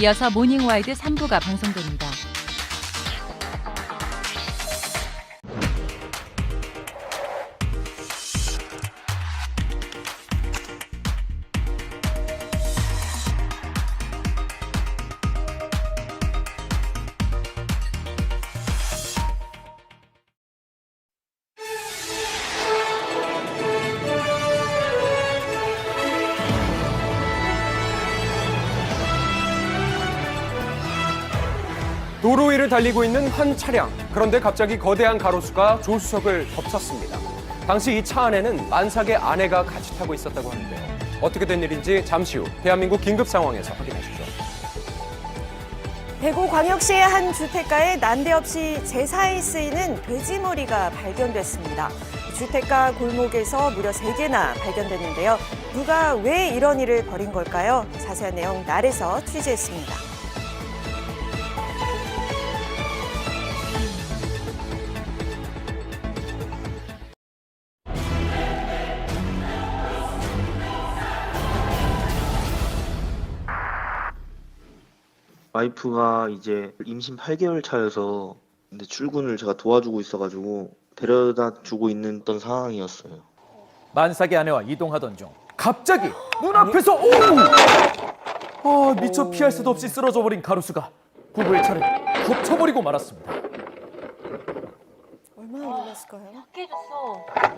이어서 모닝와이드 3부가 방송됩니다. 도로 위를 달리고 있는 한 차량. 그런데 갑자기 거대한 가로수가 조수석을 덮쳤습니다. 당시 이 차 안에는 만삭의 아내가 같이 타고 있었다고 하는데요. 어떻게 된 일인지 잠시 후 대한민국 긴급 상황에서 확인하시죠. 대구광역시의 한 주택가에 난데없이 제사에 쓰이는 돼지머리가 발견됐습니다. 주택가 골목에서 무려 3개나 발견됐는데요. 누가 왜 이런 일을 벌인 걸까요? 자세한 내용 날에서 취재했습니다. 와이프가 이제 임신 8개월 차여서 근데 출근을 제가 도와주고 있어가지고 데려다 주고 있는 상황이었어요. 만삭의 아내와 이동하던 중 갑자기 눈앞에서 미처 피할 수도 없이 쓰러져 버린 가로수가 부부의 차를 덮쳐버리고 말았습니다. 얼마나 놀랐을까요?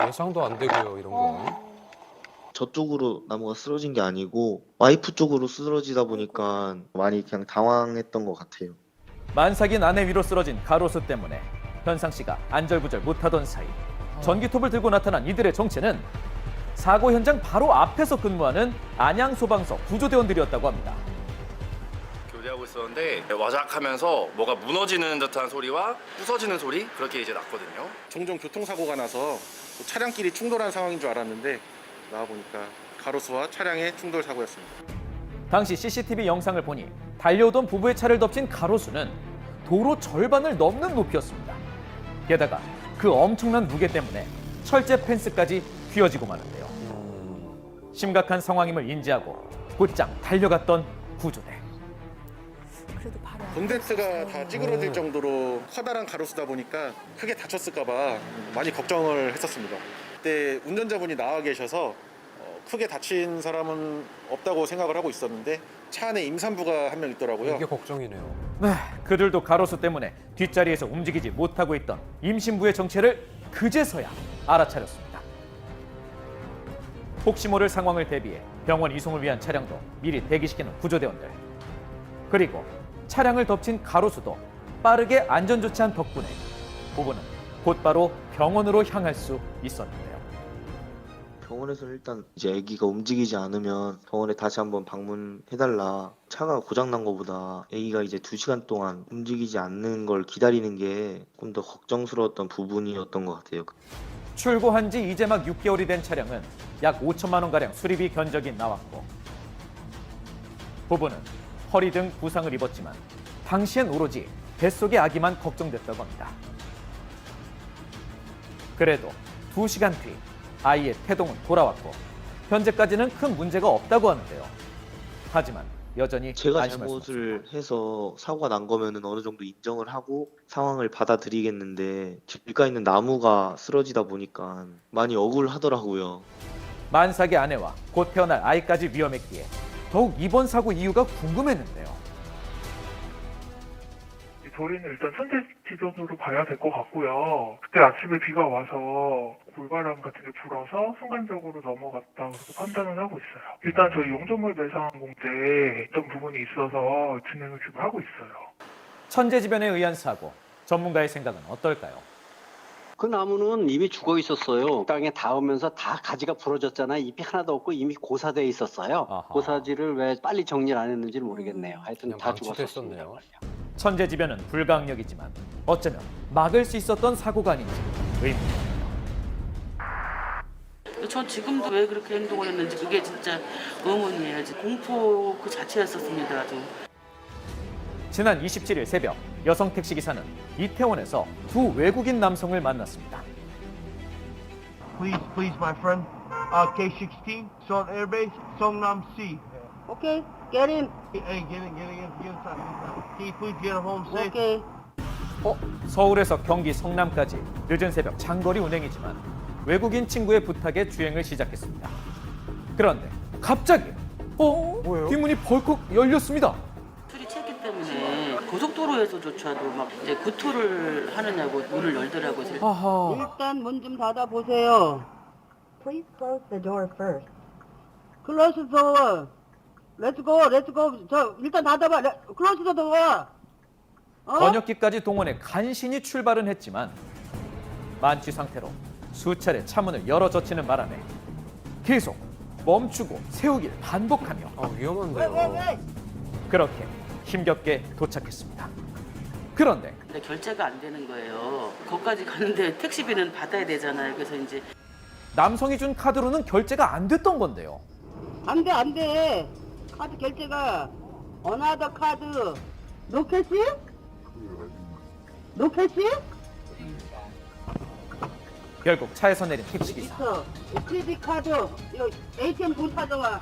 예상도 안 되고요, 이런 건. 저쪽으로 나무가 쓰러진 게 아니고 와이프 쪽으로 쓰러지다 보니까 많이 그냥 당황했던 것 같아요. 만삭인 아내 위로 쓰러진 가로수 때문에 현상 씨가 안절부절 못하던 사이 전기톱을 들고 나타난 이들의 정체는 사고 현장 바로 앞에서 근무하는 안양소방서 구조대원들이었다고 합니다. 교대하고 있었는데 와작하면서 뭐가 무너지는 듯한 소리와 부서지는 소리 그렇게 이제 났거든요. 종종 교통사고가 나서 차량끼리 충돌한 상황인 줄 알았는데 나와보니까 가로수와 차량의 충돌 사고였습니다. 당시 CCTV 영상을 보니 달려오던 부부의 차를 덮친 가로수는 도로 절반을 넘는 높이였습니다. 게다가 그 엄청난 무게 때문에 철제 펜스까지 휘어지고 마는데요. 심각한 상황임을 인지하고 곧장 달려갔던 구조대. 그래도 바로 본네트가 다 찌그러질 정도로 커다란 가로수다 보니까 크게 다쳤을까 봐 많이 걱정을 했었습니다. 그때 운전자분이 나와 계셔서 크게 다친 사람은 없다고 생각을 하고 있었는데 차 안에 임산부가 한 명 있더라고요. 이게 걱정이네요. 네, 그들도 가로수 때문에 뒷자리에서 움직이지 못하고 있던 임신부의 정체를 그제서야 알아차렸습니다. 혹시 모를 상황을 대비해 병원 이송을 위한 차량도 미리 대기시키는 구조대원들. 그리고 차량을 덮친 가로수도 빠르게 안전조치한 덕분에 부부는 곧바로 병원으로 향할 수 있었는데요. 병원에서는 일단 이제 아기가 움직이지 않으면 병원에 다시 한번 방문해달라. 차가 고장난 것보다 아기가 이제 2시간 동안 움직이지 않는 걸 기다리는 게 좀 더 걱정스러웠던 부분이었던 것 같아요. 출고한 지 이제 막 6개월이 된 차량은 약 5천만 원가량 수리비 견적이 나왔고 부부는 허리 등 부상을 입었지만 당시엔 오로지 뱃속의 아기만 걱정됐다고 합니다. 그래도 2시간 뒤 아이의 태동은 돌아왔고 현재까지는 큰 문제가 없다고 하는데요. 하지만 여전히 제가 안심할 수 잘못을 해서 사고가 난 거면은 어느 정도 인정을 하고 상황을 받아들이겠는데 길가에 있는 나무가 쓰러지다 보니까 많이 억울하더라고요. 만삭의 아내와 곧 태어날 아이까지 위험했기에 더욱 이번 사고 이유가 궁금했는데요. 저희는 일단 선제지변으로 봐야 될 것 같고요. 그때 아침에 비가 와서 골바람 같은 게 불어서 순간적으로 넘어갔다 그렇게 판단을 하고 있어요. 일단 저희 용적물 배상 공제에 있던 부분이 있어서 진행을 지금 하고 있어요. 천재지변에 의한 사고, 전문가의 생각은 어떨까요? 그 나무는 이미 죽어 있었어요. 땅에 닿으면서 다 가지가 부러졌잖아요. 잎이 하나도 없고 이미 고사돼 있었어요. 아하. 고사지를 왜 빨리 정리를 안 했는지는 모르겠네요. 하여튼 그냥 다 죽었었습니다. 방치됐었네요. 천재지변은 불가항력이지만 어쩌면 막을 수 있었던 사고가 아닌지 의문입니다. 저 지금도 왜 그렇게 행동을 했는지 그게 진짜 의문이에요. 공포 그 자체였었습니다. 아주. 지난 27일 새벽 여성 택시기사는 이태원에서 두 외국인 남성을 만났습니다. Please, my friend. K16, Seoul Airbase, Songnam C. Okay, Get him. Okay. 서울에서 경기 성남까지 늦은 새벽 장거리 운행이지만 외국인 친구의 부탁에 주행을 시작했습니다. 그런데 갑자기 뭐예요? 뒷문이 벌컥 열렸습니다. 술이 취했기 때문에 고속도로에서조차도 막 이제 구토를 하느냐고 문을 열더라고요. 아하. 일단 문 좀 닫아 보세요. Please close the door first. Close the door. Let's go. Let's go. 저 일단 닫아봐. Close the door. 번역기까지 동원해 간신히 출발은 했지만 만취 상태로 수차례 차문을 열어 젖히는 바람에 계속 멈추고 세우길 반복하며 위험한데요. 그렇게 힘겹게 도착했습니다. 그런데 근데 결제가 안 되는 거예요. 거기까지 가는데 택시비는 받아야 되잖아요. 그래서 이제 남성이 준 카드로는 결제가 안 됐던 건데요. 안 돼, 안 돼. 카드 결제가 another 카드. No cash? No cash? 결국 차에서 내린 택시기사. 있어. 크레딧 카드. 이거 ATM 돈 찾아와.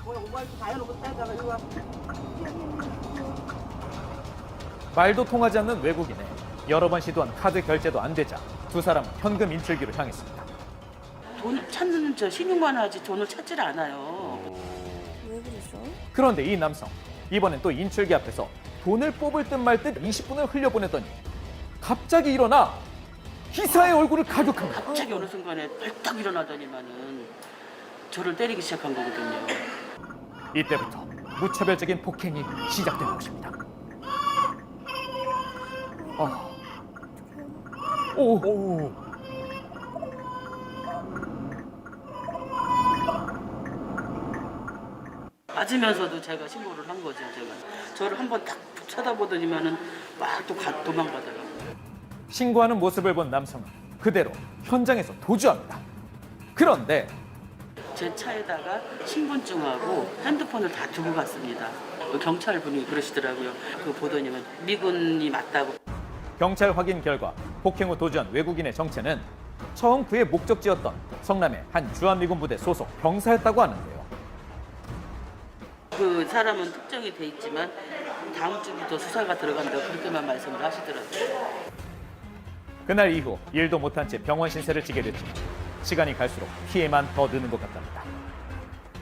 모바일 다 해놓고 차에다가 이거 와. 말도 통하지 않는 외국인에 여러 번 시도한 카드 결제도 안 되자 두 사람은 현금 인출기로 향했습니다. 돈 찾는 저 신용만 하지 돈을 찾질 않아요. 왜 그러죠? 그런데 이 남성 이번엔 또 인출기 앞에서 돈을 뽑을 듯 말 듯 20분을 흘려보냈더니 갑자기 일어나 기사의 얼굴을 가격합니다. 갑자기 어느 순간에 벌떡 일어나더니만은 저를 때리기 시작한 거거든요. 이때부터 무차별적인 폭행이 시작된 것입니다. 오. 맞으면서도 제가 신고를 한 거죠. 제가 저를 한번 딱 쳐다보더니만은 막 또 도망가더라고요. 신고하는 모습을 본 남성은 그대로 현장에서 도주합니다. 그런데 제 차에다가 신분증하고 핸드폰을 다 두고 갔습니다. 경찰분이 그러시더라고요. 그거 보더니만 미군이 맞다고. 경찰 확인 결과 폭행 후 도주한 외국인의 정체는 처음 그의 목적지였던 성남의 한 주한미군 부대 소속 병사였다고 하는데요. 그 사람은 특정이 돼 있지만 다음 주부터 수사가 들어간다고 그렇게만 말씀을 하시더라고요. 그날 이후 일도 못한 채 병원 신세를 지게 됐지만 시간이 갈수록 피해만 더 느는 것 같답니다.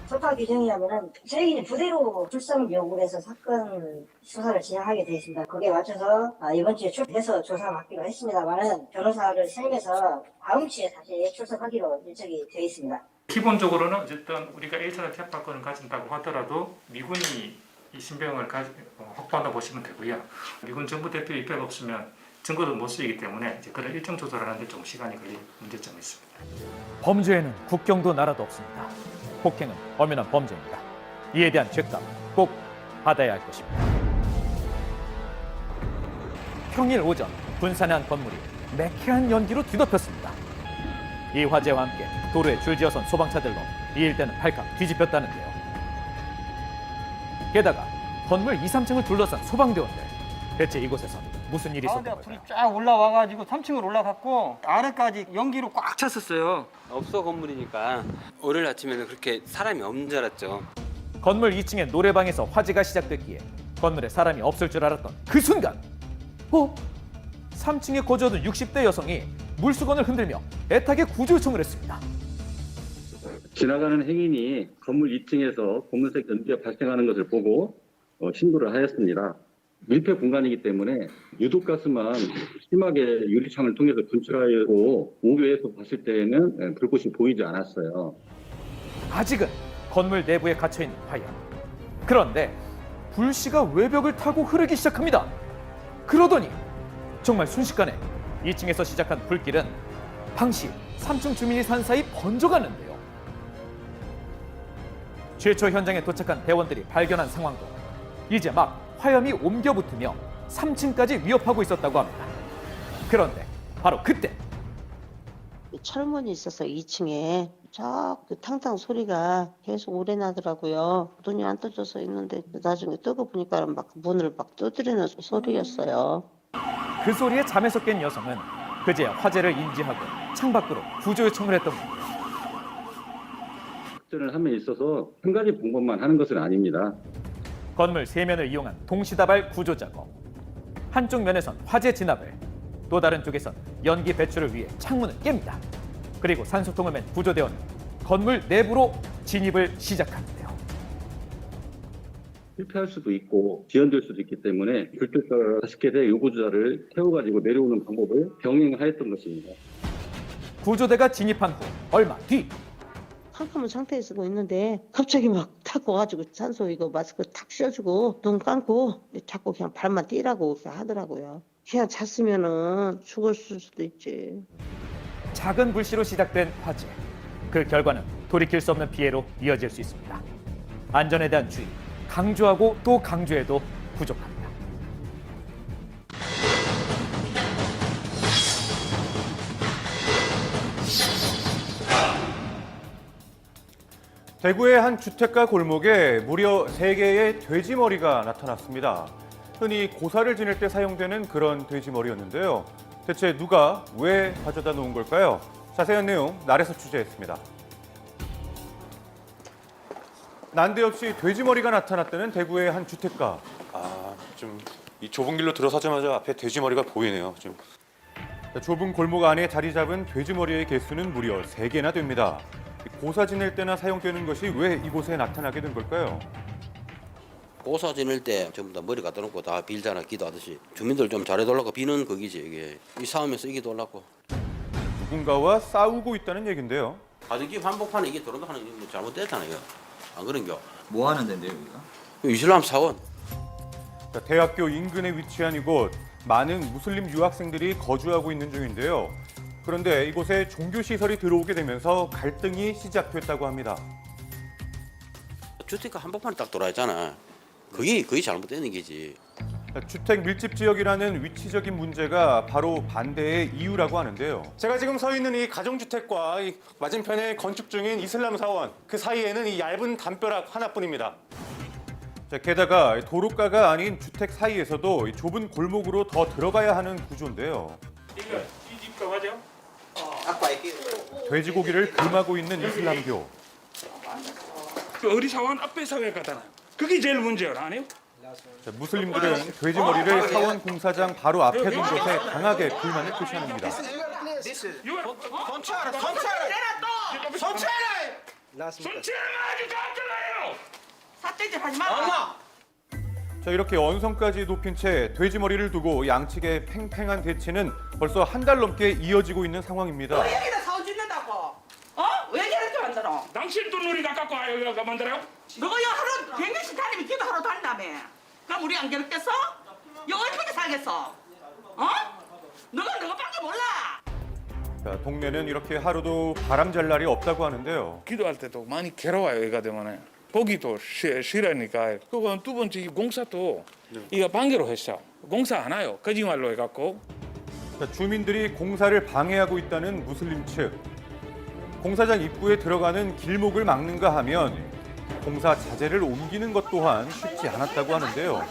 소파 규정이라면은 저희는 부대로 출석을 요구를 해서 사건 수사를 진행하게 되어 있습니다. 거기에 맞춰서 이번 주에 출석해서 조사받기로 했습니다만은 변호사를 세임해서 다음 주에 사실 출석하기로 일정이 되어 있습니다. 기본적으로는 어쨌든 우리가 1차적 체포권을 가진다고 하더라도 미군이 이 신병을 확보한다고 보시면 되고요. 미군 정부 대표 입회가 없으면 증거도 못 쓰이기 때문에 이제 그런 일정 조사를 하는데 좀 시간이 걸릴 문제점이 있습니다. 범죄에는 국경도 나라도 없습니다. 폭행은 엄연한 범죄입니다. 이에 대한 죄값 꼭 받아야 할 것입니다. 평일 오전 군산의 한 건물이 매캐한 연기로 뒤덮였습니다. 이 화재와 함께 도로에 줄지어선 소방차들로 이 일대는 발칵 뒤집혔다는데요. 게다가 건물 2, 3층을 둘러싼 소방대원들. 대체 이곳에서 무슨 일이 있었던 걸까요? 불이 쫙 올라와가지고 3층으로 올라갔고 아래까지 연기로 꽉 찼었어요. 업소 건물이니까 월요일 아침에는 그렇게 사람이 없는 줄 알았죠. 건물 2층의 노래방에서 화재가 시작됐기에 건물에 사람이 없을 줄 알았던 그 순간 3층에 거주하던 60대 여성이 물수건을 흔들며 애타게 구조 요청을 했습니다. 지나가는 행인이 건물 2층에서 검은색 연기가 발생하는 것을 보고 신고를 하였습니다. 밀폐 공간이기 때문에 유독가스만 심하게 유리창을 통해서 분출하고 오교에서 봤을 때에는 불꽃이 보이지 않았어요. 아직은 건물 내부에 갇혀있는 화약. 그런데 불씨가 외벽을 타고 흐르기 시작합니다. 그러더니 정말 순식간에 2층에서 시작한 불길은 당시 3층 주민이 산 사이 번져가는데요. 최초 현장에 도착한 대원들이 발견한 상황도 이제 막 화염이 옮겨 붙으며 3층까지 위협하고 있었다고 합니다. 그런데 바로 그때 철문이 있어서 2층에 그 탕탕 소리가 계속 오래 나더라고요. 문이 안 떠져서 있는데 나중에 뜨고 보니까 막 문을 막 두드리는 소리였어요. 그 소리에 잠에서 깬 여성은 그제야 화재를 인지하고 창밖으로 구조 요청을 했던 겁니다. 확전을 함에 있어서 한 가지 방법만 하는 것은 아닙니다. 건물 3면을 이용한 동시다발 구조 작업. 한쪽 면에선 화재 진압을, 또 다른 쪽에선 연기 배출을 위해 창문을 깹니다. 그리고 산소통을 맨 구조대원은 건물 내부로 진입을 시작하는데요. 실패할 수도 있고 지연될 수도 있기 때문에 주택가 40개 대 요구자를 태워가지고 내려오는 방법을 병행하였던 것입니다. 구조대가 진입한 후 얼마 뒤 캄캄한 상태에 쓰고 있는데 갑자기 막 탁 와가지고 산소 이거 마스크 탁 씌워주고 눈 감고 자꾸 그냥 발만 띄라고 하더라고요. 그냥 잤으면은 죽었을 수도 있지. 작은 불씨로 시작된 화재. 그 결과는 돌이킬 수 없는 피해로 이어질 수 있습니다. 안전에 대한 주의, 강조하고 또 강조해도 부족합니다. 대구의 한 주택가 골목에 무려 3개의 돼지머리가 나타났습니다. 흔히 고사를 지낼 때 사용되는 그런 돼지머리였는데요. 대체 누가 왜 가져다 놓은 걸까요? 자세한 내용 날에서 취재했습니다. 난데없이 돼지머리가 나타났다는 대구의 한 주택가. 좀 이 좁은 길로 들어서자마자 앞에 돼지머리가 보이네요. 좀. 좁은 골목 안에 자리 잡은 돼지머리의 개수는 무려 3개나 됩니다. 고사 지낼 때나 사용되는 것이 왜 이곳에 나타나게 된 걸까요? 고사 지낼 때 전부 다 머리 갖다 놓고 다 빌잖아, 기도하듯이. 주민들 좀 잘해달라고 비는 거기지, 이게. 이 싸움에서 이기달라고. 누군가와 싸우고 있다는 얘긴데요. 가정기 한복판에 이게 들어온다 하는 게 뭐 잘못됐잖아, 이거. 안 그런겨? 뭐 하는 데인데요, 여기가? 이슬람 사원. 대학교 인근에 위치한 이곳, 많은 무슬림 유학생들이 거주하고 있는 중인데요. 그런데 이곳에 종교시설이 들어오게 되면서 갈등이 시작됐다고 합니다. 주택가 한복판에 딱 들어와 있잖아. 그게 잘못된 얘기지. 주택 밀집 지역이라는 위치적인 문제가 바로 반대의 이유라고 하는데요. 제가 지금 서 있는 이 가정주택과 이 맞은편에 건축 중인 이슬람 사원, 그 사이에는 이 얇은 담벼락 하나뿐입니다. 게다가 도로가가 아닌 주택 사이에서도 이 좁은 골목으로 더 들어가야 하는 구조인데요. 이거 이 집가 맞아? 돼지고기를 금하고 있는 이슬람교. 그 어리 사원 앞에 사회 가잖아. 그게 제일 문제야, 아니요? 무슬림들은 돼지머리를 사원 공사장 바로 앞에 둔 것에 강하게 불만을 표시합니다. 삿대질 하지 마. 이렇게 언성까지 높인 채 돼지머리를 두고 양측의 팽팽한 대치는 벌써 한 달 넘게 이어지고 있는 상황입니다. 왜 여기다 사원 짓는다고? 어? 왜 이렇게 만들어? 당신 돈 우리 다 갖고 와요, 여기가 만들어요? 너가 여 하루 100명씩 다니면 기도하러 다닌다며. 그럼 우리 안 괴롭겠어? 여 어떻게 살겠어? 어? 너가 밖에 몰라. 동네는 이렇게 하루도 바람 잘 날이 없다고 하는데요. 기도할 때도 많이 괴로워요, 여기가 되면은. 보기도 싫으니까. 그건 두 번째 공사도 이거 반대로 했어. 공사 안 해요. 거짓말로 해갖고. 주민들이 공사를 방해하고 있다는 무슬림 측. 공사장 입구에 들어가는 길목을 막는가 하면 공사 자재를 옮기는 것 또한 쉽지 않았다고 하는데요.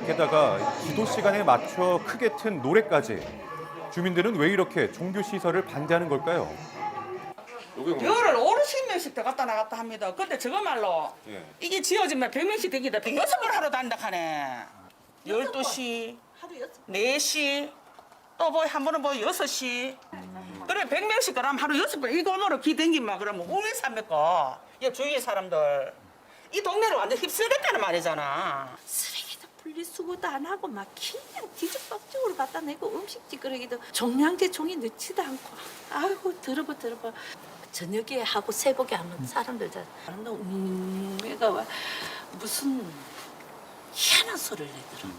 게다가 기도 시간에 맞춰 크게 튼 노래까지. 주민들은 왜 이렇게 종교시설을 반대하는 걸까요? 열을 50명씩 더 갔다 나갔다 합니다. 근데 저거말로 이게 지어지면 100명씩 되기다 106번 하러 다닌다 하네. 12시, 4시, 또 뭐 한 번은 뭐 6시. 그래 100명씩 그러면 하루 6번 이 골목으로 기댕기면 그러면 오면 삽니까? 이 주위의 사람들. 이 동네를 완전 휩쓸겠다는 말이잖아. 쓰레기도 분리수거도 안 하고 막 그냥 뒤죽박죽으로 갖다 내고 음식 찌끄러기도 종량제 종이 넣지도 않고. 아이고 들어봐. 저녁에 하고 새벽에 하면 사람들 다 애가 무슨 희한한 소리를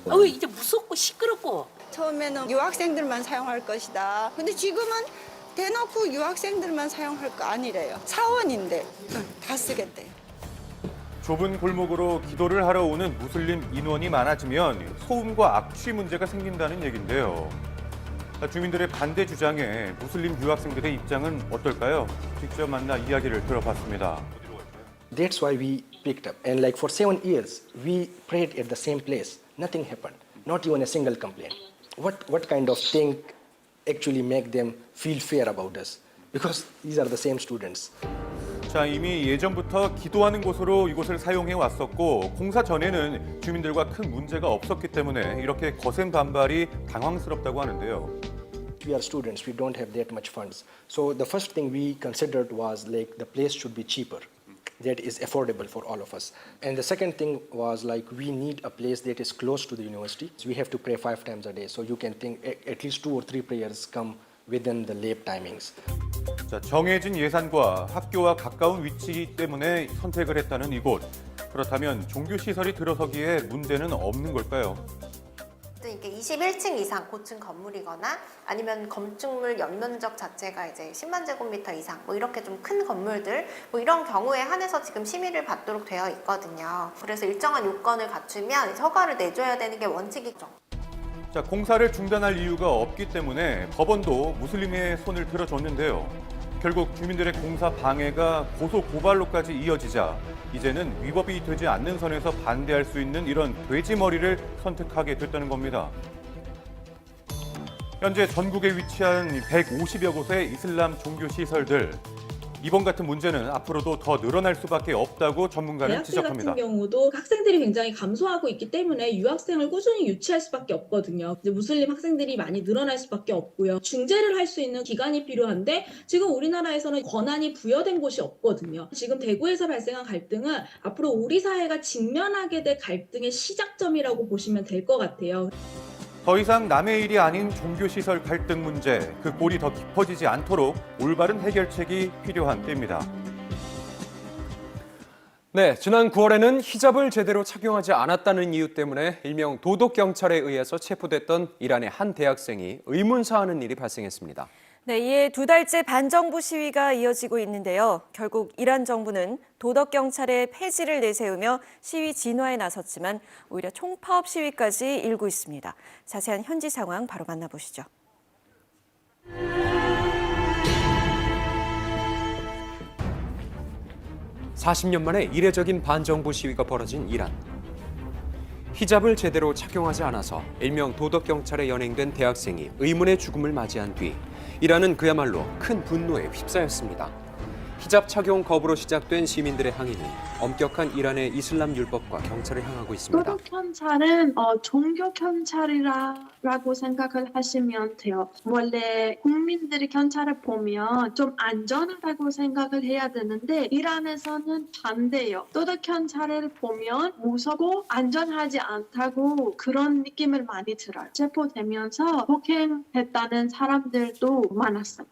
내더라. 이제 무섭고 시끄럽고. 처음에는 유학생들만 사용할 것이다. 근데 지금은 대놓고 유학생들만 사용할 거 아니래요. 사원인데 다 쓰겠대요. 좁은 골목으로 기도를 하러 오는 무슬림 인원이 많아지면 소음과 악취 문제가 생긴다는 얘긴데요. 주민들의 반대 주장에 무슬림 유학생들의 입장은 어떨까요? 직접 만나 이야기를 들어봤습니다. That's why we picked up. And like for 7 years, we prayed at the same place. Nothing happened. Not even a single complaint. What kind of thing actually make them feel fair about us? Because these are the same students. 자, 이미 예전부터 기도하는 곳으로 이곳을 사용해 왔었고 공사 전에는 주민들과 큰 문제가 없었기 때문에 이렇게 거센 반발이 당황스럽다고 하는데요. We are students, we don't have that much funds. So the first thing we considered was like the place should be cheaper, that is affordable for all of us. And the second thing was like we need a place that is close to the university. So we have to pray 5 times a day. So you can think at least 2 or 3 prayers come within the lab timings. 자, 정해진 예산과 학교와 가까운 위치이기 때문에 선택을 했다는 이곳. 그렇다면 종교 시설이 들어서기에 문제는 없는 걸까요? 이게 21층 이상 고층 건물이거나 아니면 건축물 연면적 자체가 이제 10만 제곱미터 이상 뭐 이렇게 좀 큰 건물들 뭐 이런 경우에 한해서 지금 심의를 받도록 되어 있거든요. 그래서 일정한 요건을 갖추면 허가를 내줘야 되는 게 원칙이죠. 자, 공사를 중단할 이유가 없기 때문에 법원도 무슬림의 손을 들어줬는데요. 결국 주민들의 공사 방해가 고소 고발로까지 이어지자 이제는 위법이 되지 않는 선에서 반대할 수 있는 이런 돼지머리를 선택하게 됐다는 겁니다. 현재 전국에 위치한 150여 곳의 이슬람 종교 시설들. 이번 같은 문제는 앞으로도 더 늘어날 수밖에 없다고 전문가는 대학생 지적합니다. 같은 경우도 학생들이 굉장히 감소하고 있기 때문에 유학생을 꾸준히 유치할 수밖에 없거든요. 이제 무슬림 학생들이 많이 늘어날 수밖에 없고요. 중재를 할 수 있는 기관이 필요한데 지금 우리나라에서는 권한이 부여된 곳이 없거든요. 지금 대구에서 발생한 갈등은 앞으로 우리 사회가 직면하게 될 갈등의 시작점이라고 보시면 될 것 같아요. 더 이상 남의 일이 아닌 종교시설 갈등 문제, 그 골이 더 깊어지지 않도록 올바른 해결책이 필요한 때입니다. 네, 지난 9월에는 히잡을 제대로 착용하지 않았다는 이유 때문에 일명 도덕경찰에 의해서 체포됐던 이란의 한 대학생이 의문사하는 일이 발생했습니다. 네, 이에 2달째 반정부 시위가 이어지고 있는데요. 결국 이란 정부는 도덕경찰의 폐지를 내세우며 시위 진화에 나섰지만 오히려 총파업 시위까지 일고 있습니다. 자세한 현지 상황 바로 만나보시죠. (40년) 만에 이례적인 반정부 시위가 벌어진 이란. 히잡을 제대로 착용하지 않아서 일명 도덕경찰에 연행된 대학생이 의문의 죽음을 맞이한 뒤 이란은 그야말로 큰 분노에 휩싸였습니다. 히잡 착용 거부로 시작된 시민들의 항의는 엄격한 이란의 이슬람 율법과 경찰을 향하고 있습니다. 도덕경찰은 종교경찰이라고 생각을 하시면 돼요. 원래 국민들이 경찰을 보면 좀 안전하다고 생각을 해야 되는데 이란에서는 반대예요. 도덕경찰을 보면 무섭고 안전하지 않다고 그런 느낌을 많이 들어요. 체포되면서 폭행했다는 사람들도 많았어요.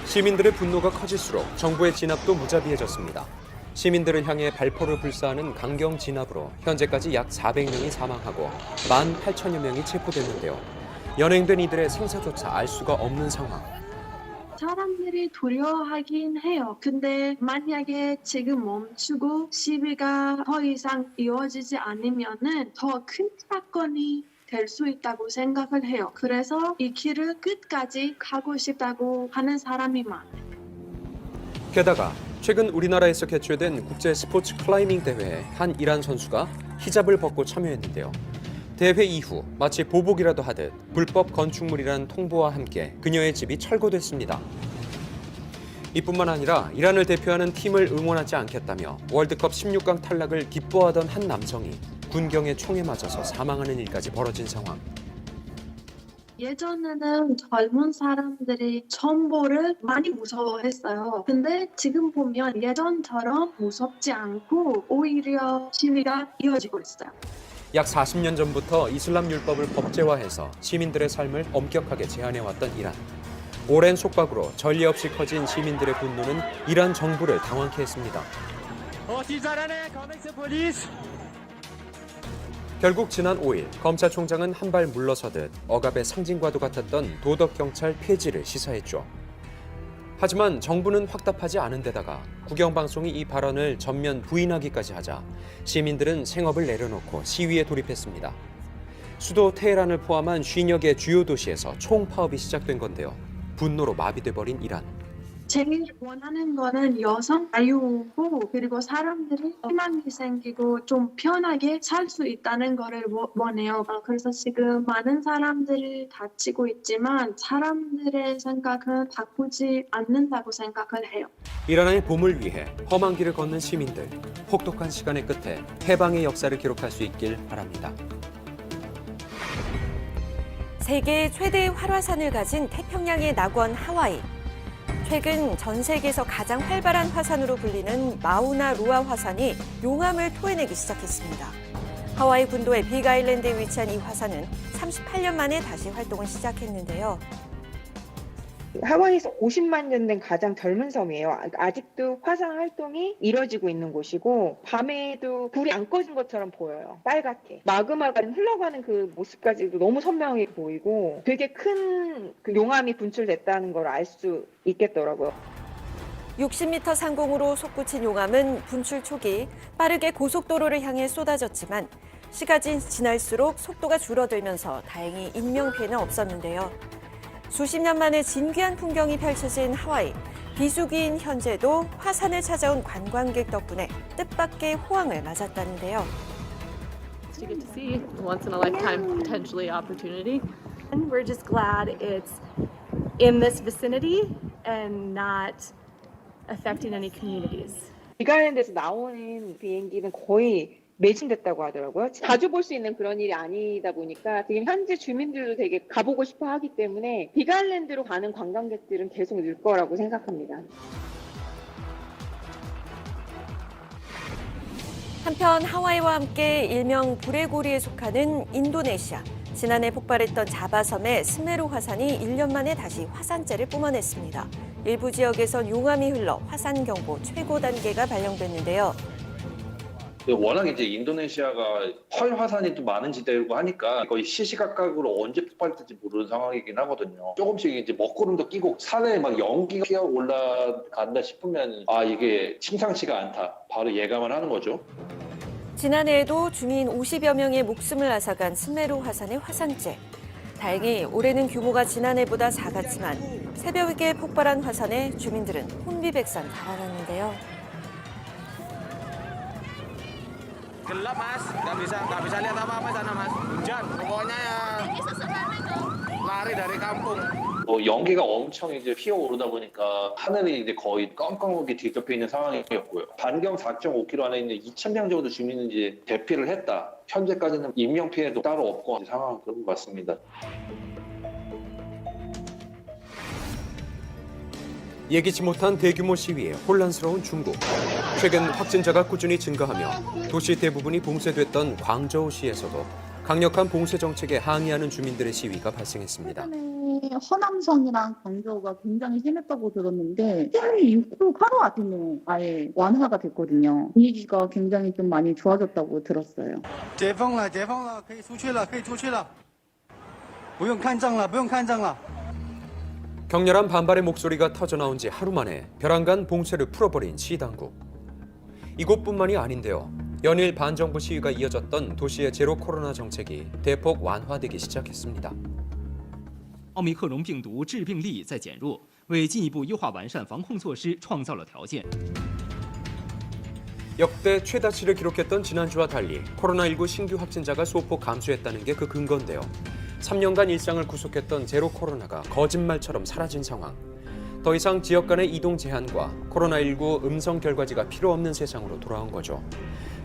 시민들의 분노가 커질수록 정부의 진압도 무자비해졌습니다. 시민들을 향해 발포를 불사하는 강경 진압으로 현재까지 약 400명이 사망하고 18,000여 명이 체포됐는데요. 연행된 이들의 생사조차 알 수가 없는 상황. 사람들이 두려워하긴 해요. 근데 만약에 지금 멈추고 시위가 더 이상 이어지지 않으면은 더 큰 사건이 될 수 있다고 생각을 해요. 그래서 이 길을 끝까지 가고 싶다고 하는 사람이 많아요. 게다가 최근 우리나라에서 개최된 국제 스포츠 클라이밍 대회에 한 이란 선수가 히잡을 벗고 참여했는데요. 대회 이후 마치 보복이라도 하듯 불법 건축물이라는 통보와 함께 그녀의 집이 철거됐습니다. 이뿐만 아니라 이란을 대표하는 팀을 응원하지 않겠다며 월드컵 16강 탈락을 기뻐하던 한 남성이 군경의 총에 맞아서 사망하는 일까지 벌어진 상황. 예전에는 젊은 사람들이 정보를 많이 무서워했어요. 근데 지금 보면 예전처럼 무섭지 않고 오히려 시위가 이어지고 있어요. 약 40년 전부터 이슬람 율법을 법제화해서 시민들의 삶을 엄격하게 제한해왔던 이란. 오랜 속박으로 전례 없이 커진 시민들의 분노는 이란 정부를 당황케 했습니다. 결국 지난 5일 검찰총장은 한 발 물러서듯 억압의 상징과도 같았던 도덕경찰 폐지를 시사했죠. 하지만 정부는 확답하지 않은 데다가 국영방송이 이 발언을 전면 부인하기까지 하자 시민들은 생업을 내려놓고 시위에 돌입했습니다. 수도 테헤란을 포함한 50여 개 주요 도시에서 총파업이 시작된 건데요. 분노로 마비돼버린 이란. 제일 원하는 거는 여성 자유고 그리고 사람들이 희망이 생기고 좀 편하게 살 수 있다는 거를 원해요. 그래서 지금 많은 사람들이 다치고 있지만 사람들의 생각은 바꾸지 않는다고 생각을 해요. 이란의 봄을 위해 험한 길을 걷는 시민들, 혹독한 시간의 끝에 해방의 역사를 기록할 수 있길 바랍니다. 세계 최대의 활화산을 가진 태평양의 낙원 하와이. 최근 전 세계에서 가장 활발한 화산으로 불리는 마우나 루아 화산이 용암을 토해내기 시작했습니다. 하와이 군도의 빅 아일랜드에 위치한 이 화산은 38년 만에 다시 활동을 시작했는데요. 하와이에서 50만 년 된 가장 젊은 섬이에요. 아직도 화산 활동이 이뤄지고 있는 곳이고 밤에도 불이 안 꺼진 것처럼 보여요. 빨갛게. 마그마가 흘러가는 그 모습까지도 너무 선명해 보이고 되게 큰 그 용암이 분출됐다는 걸 알 수 있겠더라고요. 60m 상공으로 솟구친 용암은 분출 초기 빠르게 고속도로를 향해 쏟아졌지만 시간이 지날수록 속도가 줄어들면서 다행히 인명피해는 없었는데요. 수십 년 만에 진귀한 풍경이 펼쳐진 하와이. 비수기인 현재도 화산을 찾아온 관광객 덕분에 뜻밖의 호황을 맞았다는데요. You get to see once in a lifetime potentially opportunity. And we're just glad it's in this vicinity and not affecting any communities. 빅아일랜드에서 나오는 비행기는 거의 매진됐다고 하더라고요. 자주 볼 수 있는 그런 일이 아니다 보니까 지금 현지 주민들도 되게 가보고 싶어 하기 때문에 빅아일랜드로 가는 관광객들은 계속 늘 거라고 생각합니다. 한편 하와이와 함께 일명 불의 고리에 속하는 인도네시아. 지난해 폭발했던 자바섬의 스메루 화산이 1년 만에 다시 화산재를 뿜어냈습니다. 일부 지역에선 용암이 흘러 화산 경보 최고 단계가 발령됐는데요. 워낙 이제 인도네시아가 펄 화산이 또 많은 지대고 하니까 거의 시시각각으로 언제 폭발될지 모르는 상황이긴 하거든요. 조금씩 이제 먹구름도 끼고 산에 막 연기가 피어 올라간다 싶으면 아 이게 심상치가 않다. 바로 예감을 하는 거죠. 지난해에도 주민 50여 명의 목숨을 앗아간 스메루 화산의 화산재. 다행히 올해는 규모가 지난해보다 작았지만 새벽에 폭발한 화산에 주민들은 혼비백산 달아났는데요. Gelap mas, nggak bisa lihat apa-apa sana mas. Hujan, pokoknya ya lari dari kampung. 연기가 엄청 이제 피어오르다 보니까 하늘이 이제 거의 깜깜하게 뒤덮여 있는 상황이었고요. 반경 4.5km 안에 있는 2,000명 정도 주민은 이제 대피를 했다. 현재까지는 인명 피해도 따로 없고 상황은 그런 것 같습니다. 예기치 못한 대규모 시위에 혼란스러운 중국. 최근 확진자가 꾸준히 증가하며 도시 대부분이 봉쇄됐던 광저우시에서도 강력한 봉쇄 정책에 항의하는 주민들의 시위가 발생했습니다. 허남성이랑 광저우가 굉장히 심했다고 들었는데 16도 하루아침에 아예 완화가 됐거든요. 분위기가 굉장히 좀 많이 좋아졌다고 들었어요. 解封了，可以出去了，不用看证了，不用看证了。 격렬한 반발의 목소리가 터져나온 지 하루 만에 벼랑간 봉쇄를 풀어버린 시당국. 이곳뿐만이 아닌데요. 연일 반정부 시위가 이어졌던 도시의 제로 코로나 정책이 대폭 완화되기 시작했습니다. 奥密克戎病毒致病力在减弱，为进一步优化完善防控措施创造了条件。 역대 최다치를 기록했던 지난주와 달리 코로나19 신규 확진자가 소폭 감소했다는 게 그 근거인데요. 3년간 일상을 구속했던 제로 코로나가 거짓말처럼 사라진 상황. 더 이상 지역 간의 이동 제한과 코로나19 음성 결과지가 필요 없는 세상으로 돌아온 거죠.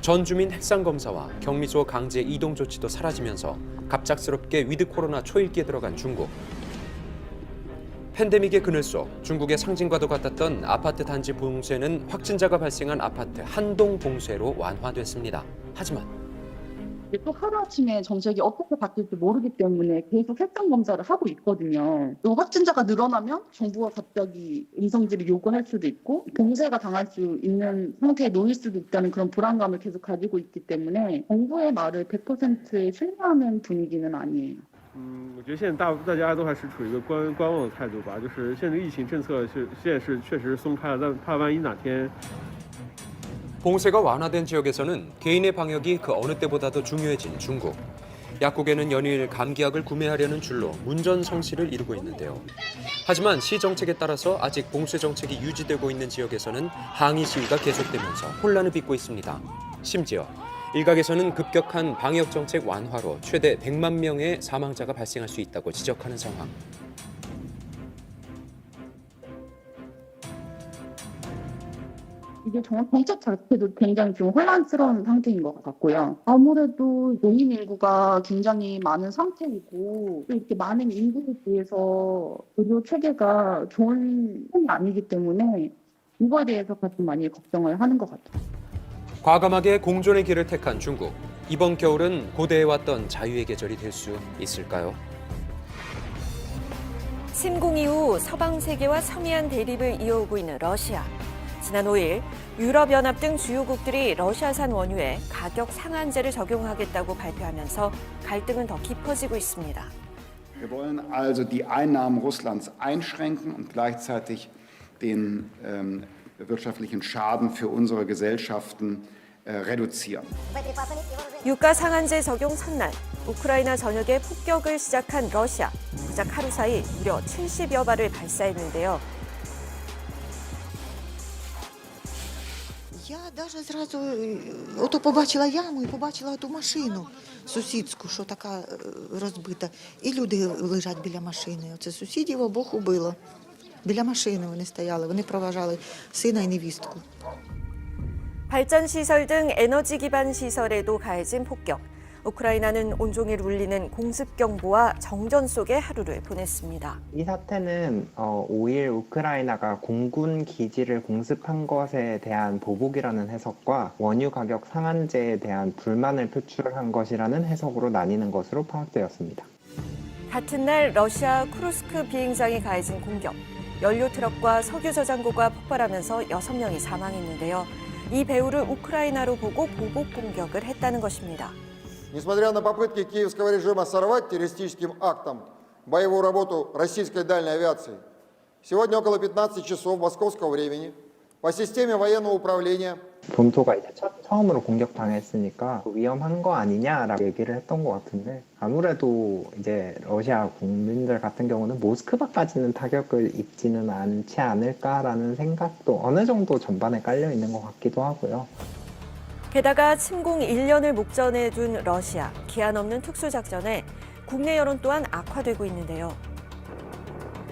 전 주민 핵상 검사와 격리소 강제 이동 조치도 사라지면서 갑작스럽게 위드 코로나 초읽기에 들어간 중국. 팬데믹의 그늘 속 중국의 상징과도 같았던 아파트 단지 봉쇄는 확진자가 발생한 아파트 한 동 봉쇄로 완화됐습니다. 하지만 또 하루아침에 정책이 어떻게 바뀔지 모르기 때문에 계속 핵상 검사를 하고 있거든요. 또 확진자가 늘어나면 정부가 갑자기 음성지를 요구할 수도 있고 봉쇄가 당할 수 있는 상태에 놓일 수도 있다는 그런 불안감을 계속 가지고 있기 때문에 정부의 말을 100% 신뢰하는 분위기는 아니에요. 我觉得现在大家都还是处于一个观望的态度吧。就是现在疫情政策现在是确实松开了，但怕万一哪天 봉쇄가 완화된 지역에서는 개인의 방역이 그 어느 때보다도 중요해진 중국. 약국에는 연일 감기약을 구매하려는 줄로 문전성시를 이루고 있는데요. 하지만 시 정책에 따라서 아직 봉쇄 정책이 유지되고 있는 지역에서는 항의 시위가 계속되면서 혼란을 빚고 있습니다. 심지어 일각에서는 급격한 방역 정책 완화로 최대 100만 명의 사망자가 발생할 수 있다고 지적하는 상황. 이게 정책 자체도 굉장히 좀 혼란스러운 상태인 것 같고요. 아무래도 노인 인구가 굉장히 많은 상태이고 또 이렇게 많은 인구에 비해서 의료 체계가 좋은 편이 아니기 때문에 이거에 대해서 가장 많이 걱정을 하는 것 같아요. 과감하게 공존의 길을 택한 중국. 이번 겨울은 고대해왔던 자유의 계절이 될 수 있을까요? 침공 이후 서방 세계와 섬이한 대립을 이어오고 있는 러시아. 지난 5일 유럽연합 등 주요국들이 러시아산 원유에 가격 상한제를 적용하겠다고 발표하면서 갈등은 더 깊어지고 있습니다. Wir wollen also die Einnahmen Russlands einschränken und gleichzeitig den wirtschaftlichen Schaden für unsere Gesellschaften reduzieren. 유가 상한제 적용 첫날 우크라이나 전역에 폭격을 시작한 러시아. 고작 하루 사이 무려 70여 발을 발사했는데요. Я даже зразу ото побачила яму і побачила ту машину сусідську, що така розбита. І люди лежать біля машини. Оце сусідів обох убило. Біля машини вони стояли, вони проважали сина і невістку. 발전시설 등 에너지 기반 시설에도 가해진 폭격. 우크라이나는 온종일 울리는 공습경보와 정전 속의 하루를 보냈습니다. 이 사태는 5일 우크라이나가 공군 기지를 공습한 것에 대한 보복이라는 해석과 원유 가격 상한제에 대한 불만을 표출한 것이라는 해석으로 나뉘는 것으로 파악되었습니다. 같은 날 러시아 쿠르스크 비행장에 가해진 공격. 연료 트럭과 석유 저장고가 폭발하면서 6명이 사망했는데요. 이 배후를 우크라이나로 보고 보복 공격을 했다는 것입니다. Несмотря на попытки киевского режима сорвать террористическим актом боевую работу российской дальней авиации, сегодня около 15 часов московского времени по системе военного управления 본토가 이제 처음으로 공격당했으니까 위험한 거 아니냐라고 얘기를 했던 것 같은데 아무래도 이제 러시아 국민들 같은 경우는 모스크바까지는 타격을 입지는 않지 않을까라는 생각도 어느 정도 전반에 깔려 있는 것 같기도 하고요. 게다가 침공 1년을 목전에 둔 러시아, 기한 없는 특수작전에 국내 여론 또한 악화되고 있는데요.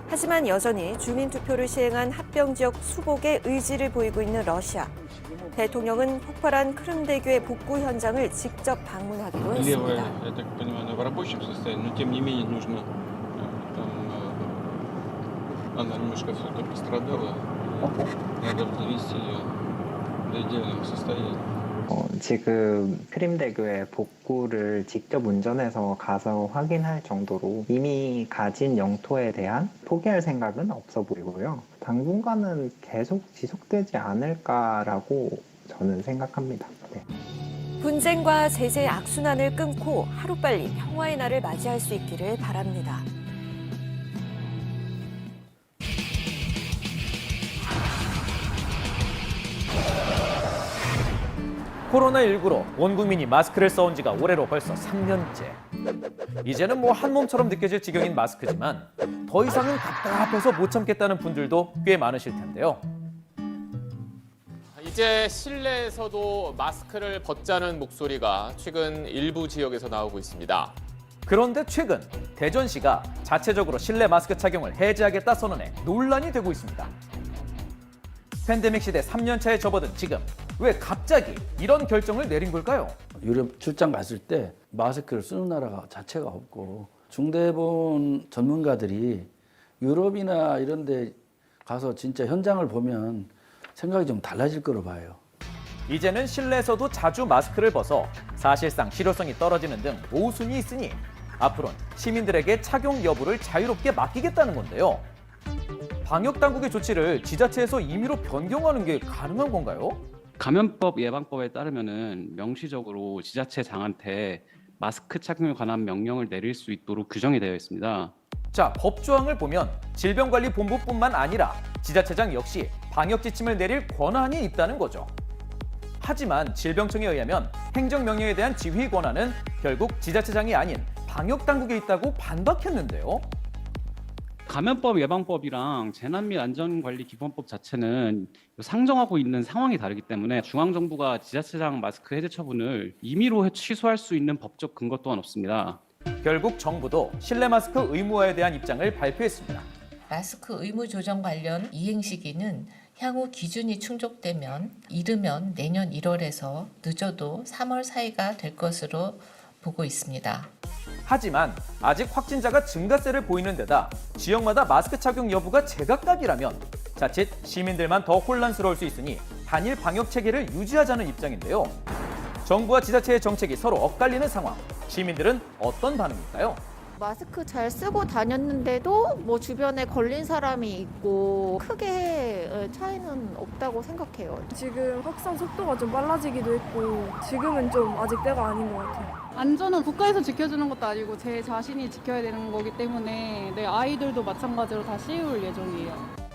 하지만 여전히 주민투표를 시행한 합병지역 수복에 의지를 보이고 있는 러시아. 대통령은 폭발한 크림대교의 복구 현장을 직접 방문하기로 했습니다. Я так понимаю, в рабочем состоянии, но тем не менее нужно она немножко все-таки пострадала, надо довести ее до идеального состояния. 지금 크림대교의 복구를 직접 운전해서 가서 확인할 정도로 이미 가진 영토에 대한 포기할 생각은 없어 보이고요. 당분간은 계속 지속되지 않을까라고 저는 생각합니다. 네. 분쟁과 제재 악순환을 끊고 하루빨리 평화의 날을 맞이할 수 있기를 바랍니다. 코로나19로 온 국민이 마스크를 써온 지가 올해로 벌써 3년째. 이제는 뭐 한 몸처럼 느껴질 지경인 마스크지만 더 이상은 답답해서 못 참겠다는 분들도 꽤 많으실 텐데요. 이제 실내에서도 마스크를 벗자는 목소리가 최근 일부 지역에서 나오고 있습니다. 그런데 최근 대전시가 자체적으로 실내 마스크 착용을 해제하겠다 선언해 논란이 되고 있습니다. 팬데믹 시대 3년 차에 접어든 지금 왜 갑자기 이런 결정을 내린 걸까요? 유럽 출장 갔을 때 마스크를 쓰는 나라가 자체가 없고 중대본 전문가들이 유럽이나 이런 데 가서 진짜 현장을 보면 생각이 좀 달라질 거로 봐요. 이제는 실내에서도 자주 마스크를 벗어 사실상 실효성이 떨어지는 등 모순이 있으니 앞으로는 시민들에게 착용 여부를 자유롭게 맡기겠다는 건데요. 방역당국의 조치를 지자체에서 임의로 변경하는 게 가능한 건가요? 감염법 예방법에 따르면은 명시적으로 지자체장한테 마스크 착용에 관한 명령을 내릴 수 있도록 규정이 되어 있습니다. 자, 법조항을 보면 질병관리본부뿐만 아니라 지자체장 역시 방역 지침을 내릴 권한이 있다는 거죠. 하지만 질병청에 의하면 행정명령에 대한 지휘 권한은 결국 지자체장이 아닌 방역당국에 있다고 반박했는데요. 감염법 예방법이랑 재난 및 안전관리기본법 자체는 상정하고 있는 상황이 다르기 때문에 중앙정부가 지자체장 마스크 해제 처분을 임의로 취소할 수 있는 법적 근거 또한 없습니다. 결국 정부도 실내 마스크 의무화에 대한 입장을 발표했습니다. 마스크 의무 조정 관련 이행 시기는 향후 기준이 충족되면 이르면 내년 1월에서 늦어도 3월 사이가 될 것으로 보고 있습니다. 하지만 아직 확진자가 증가세를 보이는 데다 지역마다 마스크 착용 여부가 제각각이라면 자칫 시민들만 더 혼란스러울 수 있으니 단일 방역 체계를 유지하자는 입장인데요. 정부와 지자체의 정책이 서로 엇갈리는 상황. 시민들은 어떤 반응일까요? 마스크 잘 쓰고 다녔는데도 뭐 주변에 걸린 사람이 있고 크게 차이는 없다고 생각해요. 지금 확산 속도가 좀 빨라지기도 했고 지금은 좀 아직 때가 아닌 것 같아요. 안전은 국가에서 지켜주는 것도 아니고 제 자신이 지켜야 되는 거기 때문에 내 아이들도 마찬가지로 다 씌울 예정이에요.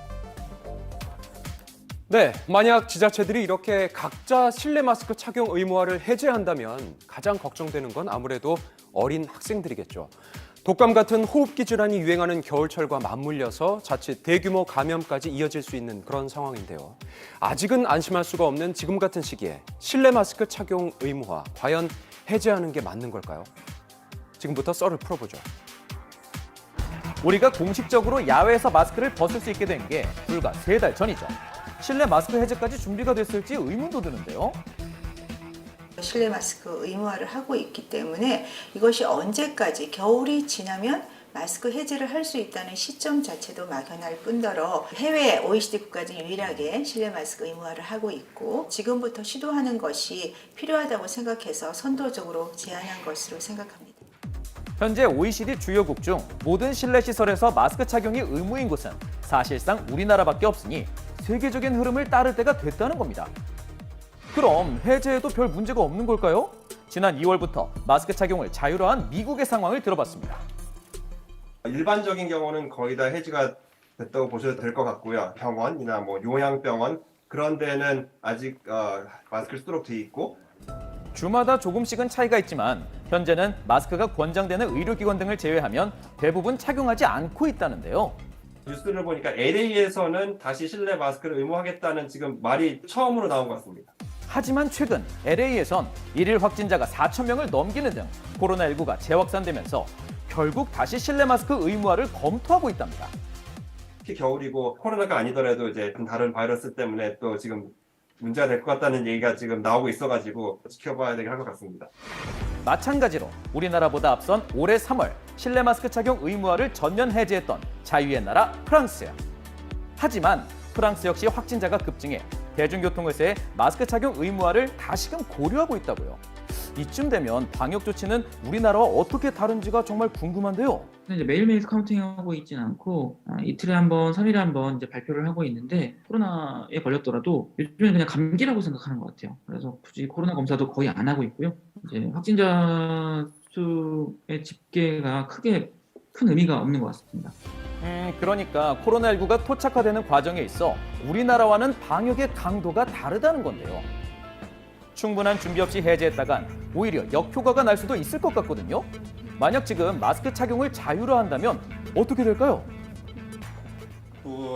네, 만약 지자체들이 이렇게 각자 실내 마스크 착용 의무화를 해제한다면 가장 걱정되는 건 아무래도 어린 학생들이겠죠. 독감 같은 호흡기 질환이 유행하는 겨울철과 맞물려서 자칫 대규모 감염까지 이어질 수 있는 그런 상황인데요. 아직은 안심할 수가 없는 지금 같은 시기에 실내 마스크 착용 의무화, 과연 해제하는 게 맞는 걸까요? 지금부터 썰을 풀어보죠. 우리가 공식적으로 야외에서 마스크를 벗을 수 있게 된 게 불과 3달 전이죠. 실내 마스크 해제까지 준비가 됐을지 의문도 드는데요. 실내 마스크 의무화를 하고 있기 때문에 이것이 언제까지 겨울이 지나면 마스크 해제를 할 수 있다는 시점 자체도 막연할 뿐더러 해외 OECD 국가 중 유일하게 실내 마스크 의무화를 하고 있고 지금부터 시도하는 것이 필요하다고 생각해서 선도적으로 제안한 것으로 생각합니다. 현재 OECD 주요국 중 모든 실내 시설에서 마스크 착용이 의무인 곳은 사실상 우리나라밖에 없으니 세계적인 흐름을 따를 때가 됐다는 겁니다. 그럼 해제에도 별 문제가 없는 걸까요? 지난 2월부터 마스크 착용을 자유화한 미국의 상황을 들어봤습니다. 일반적인 경우는 거의 다 해제가 됐다고 보셔도 될 것 같고요. 병원이나 뭐 요양병원 그런 데는 아직 마스크를 쓰도록 돼 있고 주마다 조금씩은 차이가 있지만 현재는 마스크가 권장되는 의료기관 등을 제외하면 대부분 착용하지 않고 있다는데요. 뉴스를 보니까 LA에서는 다시 실내 마스크를 의무하겠다는 지금 말이 처음으로 나온 것 같습니다. 하지만 최근 LA에선 일일 확진자가 4,000명을 넘기는 등 코로나19가 재확산되면서 결국 다시 실내 마스크 의무화를 검토하고 있답니다. 특히 겨울이고 코로나가 아니더라도 이제 다른 바이러스 때문에 또 지금 문제가 될 것 같다는 얘기가 지금 나오고 있어가지고 지켜봐야 되긴 할 것 같습니다. 마찬가지로 우리나라보다 앞선 올해 3월 실내 마스크 착용 의무화를 전면 해제했던 자유의 나라 프랑스. 하지만 프랑스 역시 확진자가 급증해 대중교통을 세 마스크 착용 의무화를 다시금 고려하고 있다고요. 이쯤 되면 방역 조치는 우리나라와 어떻게 다른지가 정말 궁금한데요. 이제 매일매일 카운팅하고 있지는 않고 이틀에 한 번, 3일에 한 번 이제 발표를 하고 있는데 코로나에 걸렸더라도 요즘엔 그냥 감기라고 생각하는 것 같아요. 그래서 굳이 코로나 검사도 거의 안 하고 있고요. 이제 확진자 수의 집계가 크게 큰 의미가 없는 것 같습니다. 그러니까 코로나19가 토착화되는 과정에 있어 우리나라와는 방역의 강도가 다르다는 건데요. 충분한 준비 없이 해제했다간 오히려 역효과가 날 수도 있을 것 같거든요. 만약 지금 마스크 착용을 자유화한다면 어떻게 될까요?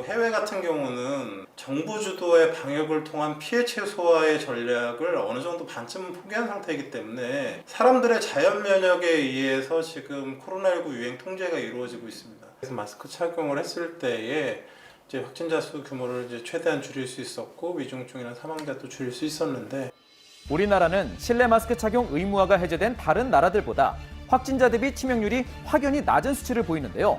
해외 같은 경우는 정부 주도의 방역을 통한 피해 최소화의 전략을 어느 정도 반쯤은 포기한 상태이기 때문에 사람들의 자연 면역에 의해서 지금 코로나19 유행 통제가 이루어지고 있습니다. 그래서 마스크 착용을 했을 때에 이제 확진자 수 규모를 이제 최대한 줄일 수 있었고 위중증이나 사망자도 줄일 수 있었는데 우리나라는 실내 마스크 착용 의무화가 해제된 다른 나라들보다 확진자 대비 치명률이 확연히 낮은 수치를 보이는데요.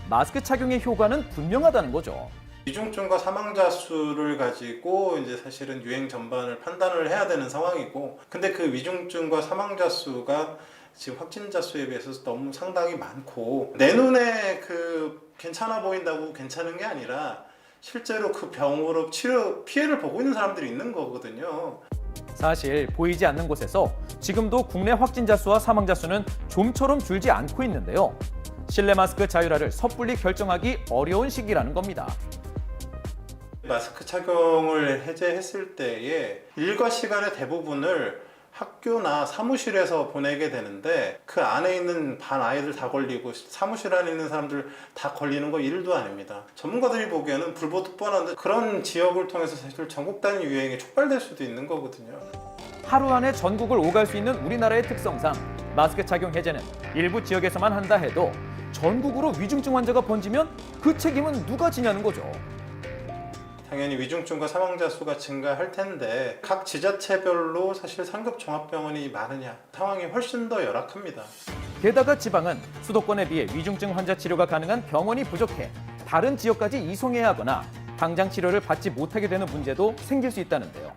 마스크 착용의 효과는 분명하다는 거죠. 위중증과 사망자 수를 가지고 이제 사실은 유행 전반을 판단을 해야 되는 상황이고, 근데 그 위중증과 사망자 수가 지금 확진자 수에 비해서 너무 상당히 많고, 내 눈에 그 괜찮아 보인다고 괜찮은 게 아니라 실제로 그 병으로 피해를 보고 있는 사람들이 있는 거거든요. 사실 보이지 않는 곳에서 지금도 국내 확진자 수와 사망자 수는 좀처럼 줄지 않고 있는데요. 실내 마스크 자율화를 섣불리 결정하기 어려운 시기라는 겁니다. 마스크 착용을 해제했을 때에 일과 시간의 대부분을 학교나 사무실에서 보내게 되는데 그 안에 있는 반 아이들 다 걸리고 사무실 안에 있는 사람들 다 걸리는 거 일도 아닙니다. 전문가들이 보기에는 불보듯 뻔한데 그런 지역을 통해서 사실 전국 단위 유행이 촉발될 수도 있는 거거든요. 하루 안에 전국을 오갈 수 있는 우리나라의 특성상 마스크 착용 해제는 일부 지역에서만 한다 해도 전국으로 위중증 환자가 번지면 그 책임은 누가 지냐는 거죠. 당연히 위중증과 사망자 수가 증가할 텐데 각 지자체별로 사실 상급 종합병원이 많으냐 상황이 훨씬 더 열악합니다. 게다가 지방은 수도권에 비해 위중증 환자 치료가 가능한 병원이 부족해 다른 지역까지 이송해야 하거나 당장 치료를 받지 못하게 되는 문제도 생길 수 있다는데요.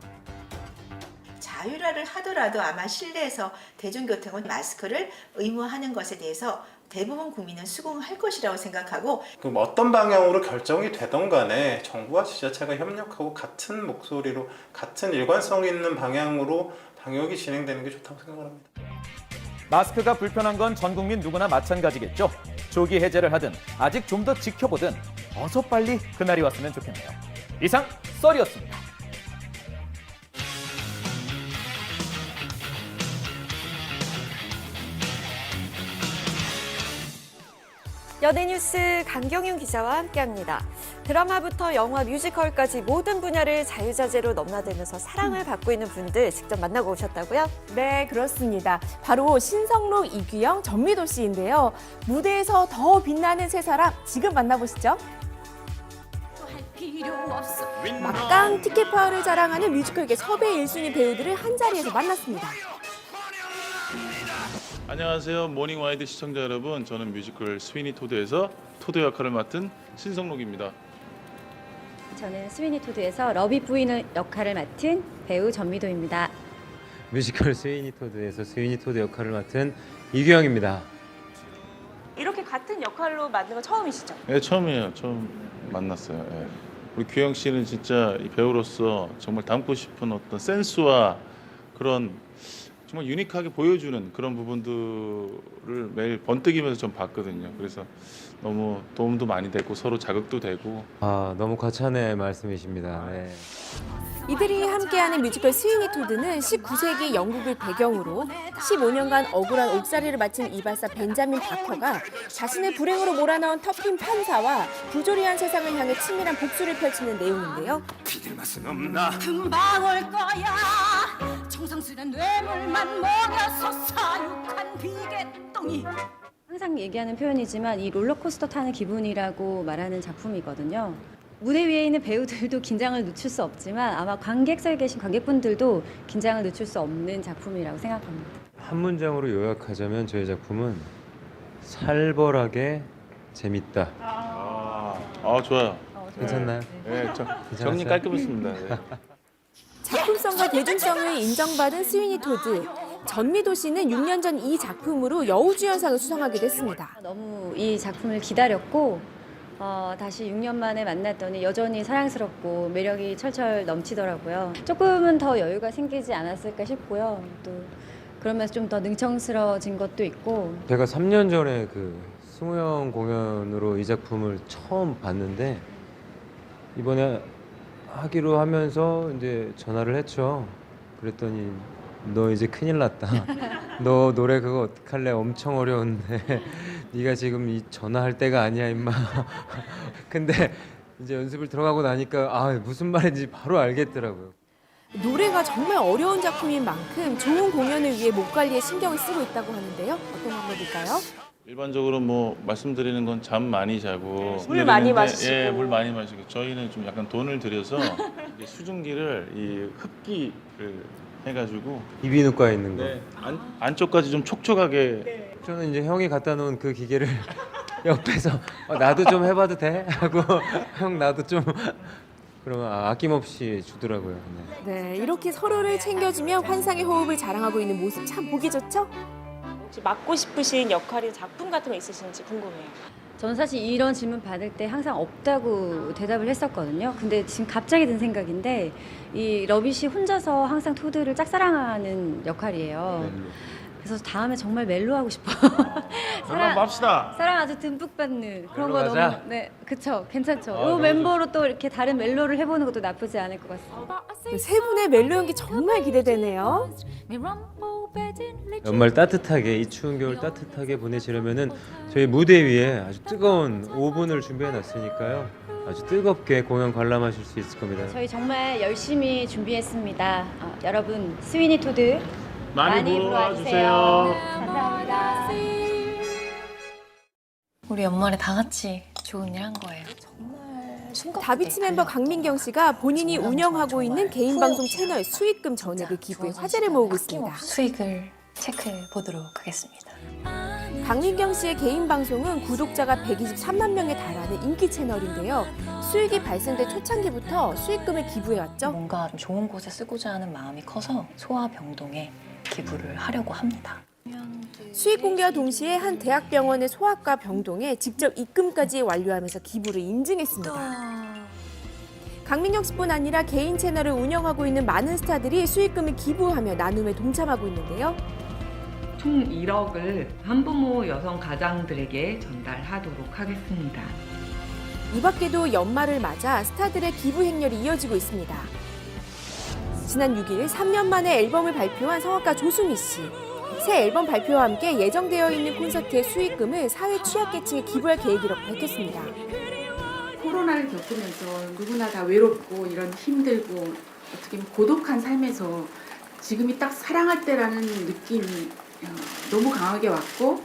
자율화를 하더라도 아마 실내에서 대중교통은 마스크를 의무화하는 것에 대해서 대부분 국민은 수긍할 것이라고 생각하고 그럼 어떤 방향으로 결정이 되던 간에 정부와 지자체가 협력하고 같은 목소리로 같은 일관성 있는 방향으로 방역이 진행되는 게 좋다고 생각합니다. 마스크가 불편한 건 전 국민 누구나 마찬가지겠죠. 조기 해제를 하든 아직 좀 더 지켜보든 어서 빨리 그날이 왔으면 좋겠네요. 이상 썰이었습니다. 연예뉴스 강경윤 기자와 함께합니다. 드라마부터 영화, 뮤지컬까지 모든 분야를 자유자재로 넘나들면서 사랑을 받고 있는 분들 직접 만나고 오셨다고요? 네, 그렇습니다. 바로 신성록, 이규영, 전미도 씨인데요. 무대에서 더 빛나는 세 사람 지금 만나보시죠. 막강 티켓 파워를 자랑하는 뮤지컬계 섭외 1순위 배우들을 한자리에서 만났습니다. 안녕하세요. 모닝와이드 시청자 여러분. 저는 뮤지컬 스위니 토드에서 토드 역할을 맡은 신성록입니다. 저는 스위니 토드에서 러비 부인 역할을 맡은 배우 전미도입니다. 뮤지컬 스위니 토드에서 스위니 토드 역할을 맡은 이규영입니다. 이렇게 같은 역할로 만든 건 처음이시죠? 네, 처음이에요. 처음 만났어요. 네. 우리 규영 씨는 진짜 이 배우로서 정말 담고 싶은 어떤 센스와 그런 정말 유니크하게 보여주는 그런 부분들을 매일 번뜩이면서 좀 봤거든요. 그래서 너무 도움도 많이 되고 서로 자극도 되고. 너무 과찬의 말씀이십니다. 네. 이들이 함께하는 뮤지컬 스위니 토드는 19세기 영국을 배경으로 15년간 억울한 옥살이를 마친 이발사 벤자민 바커가 자신의 불행으로 몰아넣은 터핀 판사와 부조리한 세상을 향해 치밀한 복수를 펼치는 내용인데요. 믿을 맛은 없나? 금방 올 거야. 정성스런 뇌물만 먹여서 사육한 비개똥이. 항상 얘기하는 표현이지만 이 롤러코스터 타는 기분이라고 말하는 작품이거든요. 무대 위에 있는 배우들도 긴장을 늦출 수 없지만 아마 관객석에 계신 관객분들도 긴장을 늦출 수 없는 작품이라고 생각합니다. 한 문장으로 요약하자면 저희 작품은 살벌하게 재밌다. 좋아요. 괜찮나요? 네, 정리 깔끔했습니다. 네. 작품성과 대중성을 인정받은 스위니 토드. 전미도 씨는 6년 전 이 작품으로 여우주연상을 수상하기도 했습니다. 너무 이 작품을 기다렸고 다시 6년 만에 만났더니 여전히 사랑스럽고 매력이 철철 넘치더라고요. 조금은 더 여유가 생기지 않았을까 싶고요. 또 그러면서 좀 더 능청스러워진 것도 있고. 제가 3년 전에 그 승우형 공연으로 이 작품을 처음 봤는데 이번에 하기로 하면서 이제 전화를 했죠. 그랬더니 너 이제 큰일 났다. 너 노래 그거 어떡할래? 엄청 어려운데 네가 지금 이 전화할 때가 아니야 임마. 근데 이제 연습을 들어가고 나니까 무슨 말인지 바로 알겠더라고요. 노래가 정말 어려운 작품인 만큼 좋은 공연을 위해 목 관리에 신경을 쓰고 있다고 하는데요. 어떤 방법일까요? 일반적으로 뭐 말씀드리는 건 잠 많이 자고 물 많이 마시고. 예, 물 많이 마시고 저희는 좀 약간 돈을 들여서 이제 수증기를 이 흡기를 해가지고 이비인후과에 있는 거. 네, 안쪽까지 좀 촉촉하게. 저는 이제 형이 갖다 놓은 그 기계를 옆에서 나도 좀 해봐도 돼? 하고 형 나도 좀 그러면 아낌없이 주더라고요. 네, 이렇게 서로를 챙겨주며 환상의 호흡을 자랑하고 있는 모습 참 보기 좋죠? 혹시 맡고 싶으신 역할이 작품 같은 거 있으신지 궁금해요. 저는 사실 이런 질문 받을 때 항상 없다고 대답을 했었거든요. 근데 지금 갑자기 든 생각인데 이 러비 씨 혼자서 항상 토드를 짝사랑하는 역할이에요. 그래서 다음에 정말 멜로 하고 싶어요. 그럼 합시다. 사랑 아주 듬뿍 받는 그런 거 멜로 가자. 너무 네 그쵸 괜찮죠. 이 너무 멤버로 또 이렇게 다른 멜로를 해보는 것도 나쁘지 않을 것 같습니다. 세 분의 멜로 연기 정말 기대되네요. 연말 따뜻하게 이 추운 겨울 따뜻하게 보내시려면은 저희 무대 위에 아주 뜨거운 오븐을 준비해 놨으니까요. 아주 뜨겁게 공연 관람하실 수 있을 겁니다. 저희 정말 열심히 준비했습니다. 여러분 스위니 토드 많이 보러 와주세요. 감사합니다. 우리 연말에 다 같이 좋은 일 한 거예요. 다비치 멤버 강민경 씨가 본인이 운영하고 있는 개인 방송 채널 수익금 전액을 기부해 화제를 모으고 있습니다. 수익을 체크해 보도록 하겠습니다. 강민경 씨의 개인 방송은 구독자가 123만 명에 달하는 인기 채널인데요. 수익이 발생된 초창기부터 수익금을 기부해왔죠. 뭔가 좀 좋은 곳에 쓰고자 하는 마음이 커서 소아병동에 기부를 하려고 합니다. 수익 공개와 동시에 한 대학병원의 소아과 병동에 직접 입금까지 완료하면서 기부를 인증했습니다. 강민경 씨뿐 아니라 개인 채널을 운영하고 있는 많은 스타들이 수익금을 기부하며 나눔에 동참하고 있는데요. 총 1억을 한부모 여성 가장들에게 전달하도록 하겠습니다. 이 밖에도 연말을 맞아 스타들의 기부 행렬이 이어지고 있습니다. 지난 6일 3년 만에 앨범을 발표한 성악가 조수미 씨. 새 앨범 발표와 함께 예정되어 있는 콘서트의 수익금을 사회 취약계층에 기부할 계획이라고 밝혔습니다. 코로나를 겪으면서 누구나 다 외롭고 이런 힘들고 어떻게 보면 고독한 삶에서 지금이 딱 사랑할 때라는 느낌이 너무 강하게 왔고,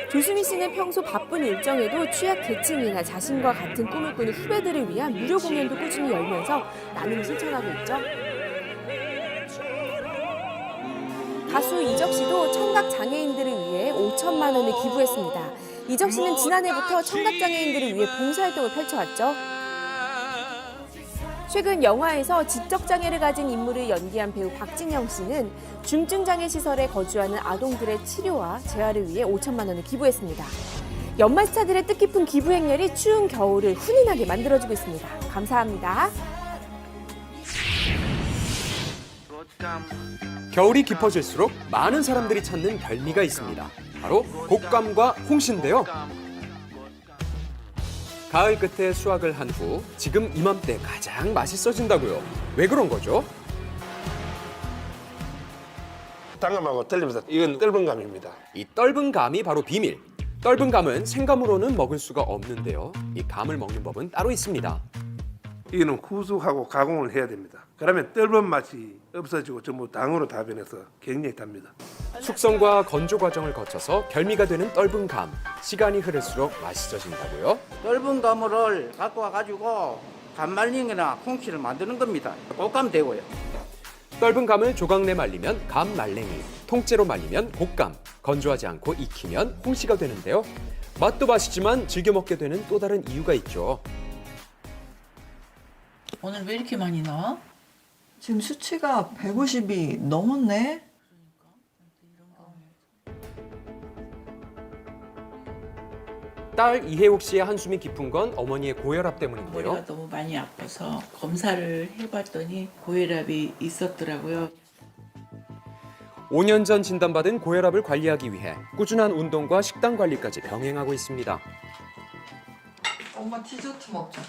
조수미 씨는 평소 바쁜 일정에도 취약계층이나 자신과 같은 꿈을 꾸는 후배들을 위한 무료 공연도 꾸준히 열면서 나눔을 실천하고 있죠. 가수 이적 씨도 청각 장애인들을 위해 5천만 원을 기부했습니다. 이적 씨는 지난해부터 청각 장애인들을 위해 봉사활동을 펼쳐왔죠. 최근 영화에서 지적 장애를 가진 인물을 연기한 배우 박진영 씨는 중증 장애 시설에 거주하는 아동들의 치료와 재활을 위해 5천만 원을 기부했습니다. 연말 스타들의 뜻깊은 기부 행렬이 추운 겨울을 훈훈하게 만들어주고 있습니다. 감사합니다. 겨울이 깊어질수록 많은 사람들이 찾는 별미가 있습니다. 바로 곶감과 홍시인데요. 가을 끝에 수확을 한 후 지금 이맘때 가장 맛있어진다고요. 왜 그런 거죠? 당감하고 틀리면서 이건 떫은 감입니다. 이 떫은 감이 바로 비밀. 떫은 감은 생감으로는 먹을 수가 없는데요. 이 감을 먹는 법은 따로 있습니다. 이거는 후숙하고 가공을 해야 됩니다. 그러면 떫은 맛이 없어지고 전부 당으로 다 변해서 굉장히 답니다. 숙성과 건조 과정을 거쳐서 별미가 되는 떫은 감. 시간이 흐를수록 맛있어진다고요? 떫은 가물을 갖고 와가지고 감말랭이나 홍시를 만드는 겁니다. 곶감 되고요. 떫은 감을 조각 내 말리면 감말랭이, 통째로 말리면 곶감, 건조하지 않고 익히면 홍시가 되는데요. 맛도 맛이지만 즐겨 먹게 되는 또 다른 이유가 있죠. 오늘 왜 이렇게 많이 나와? 지금 수치가 150이 넘었네. 딸 이혜옥 씨의 한숨이 깊은 건 어머니의 고혈압 때문인데요. 머리가 너무 많이 아파서 검사를 해봤더니 고혈압이 있었더라고요. 5년 전 진단받은 고혈압을 관리하기 위해 꾸준한 운동과 식단 관리까지 병행하고 있습니다. 엄마 디저트 먹자.